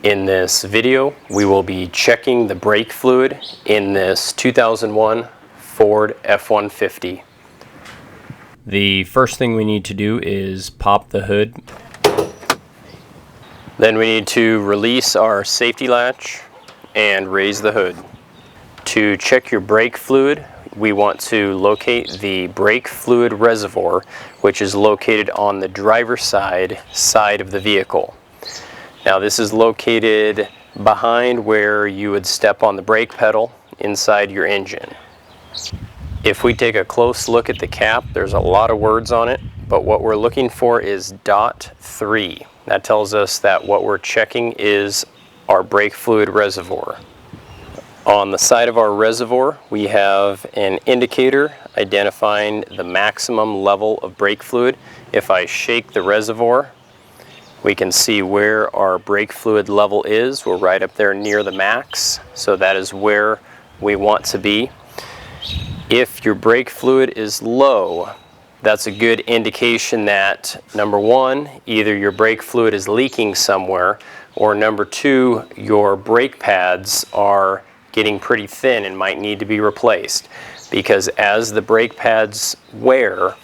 In this video, we will be checking the brake fluid in this 2001 Ford F150. The first thing we need to do is pop the hood. Then we need to release our safety latch and raise the hood. To check your brake fluid, we want to locate the brake fluid reservoir, which is located on the driver's side of the vehicle. Now this is located behind where you would step on the brake pedal inside your engine. If we take a close look at the cap, there's a lot of words on it, but what we're looking for is .3. That tells us that what we're checking is our brake fluid reservoir. On the side of our reservoir, we have an indicator identifying the maximum level of brake fluid. If I shake the reservoir, we can see where our brake fluid level is. We're right up there near the max, so that is where we want to be. If your brake fluid is low, that's a good indication that, number one, either your brake fluid is leaking somewhere, or number two, your brake pads are getting pretty thin and might need to be replaced. Because as the brake pads wear,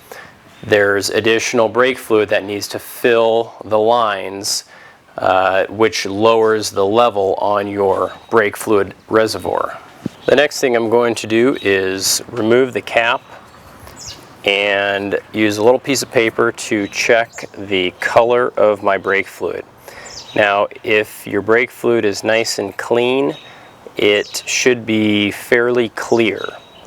there's additional brake fluid that needs to fill the lines, which lowers the level on your brake fluid reservoir. The next thing I'm going to do is remove the cap and use a little piece of paper to check the color of my brake fluid. Now, if your brake fluid is nice and clean, it should be fairly clear.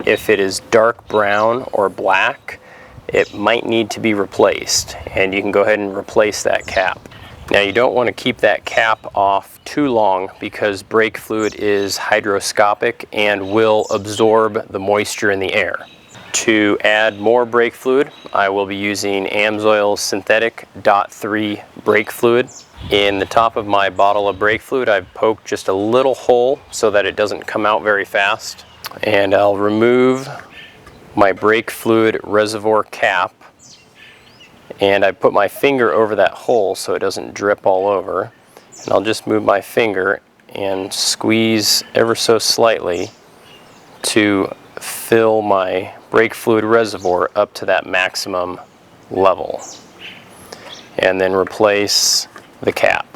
If it is dark brown or black, it might need to be replaced, and you can go ahead and replace that cap. Now, you don't want to keep that cap off too long because brake fluid is hygroscopic and will absorb the moisture in the air. To add more brake fluid, I will be using AMSOIL synthetic .3 brake fluid. In the top of my bottle of brake fluid, I've poked just a little hole so that it doesn't come out very fast. And I'll remove my brake fluid reservoir cap, and I put my finger over that hole so it doesn't drip all over. And I'll just move my finger and squeeze ever so slightly to fill my brake fluid reservoir up to that maximum level, and then replace the cap.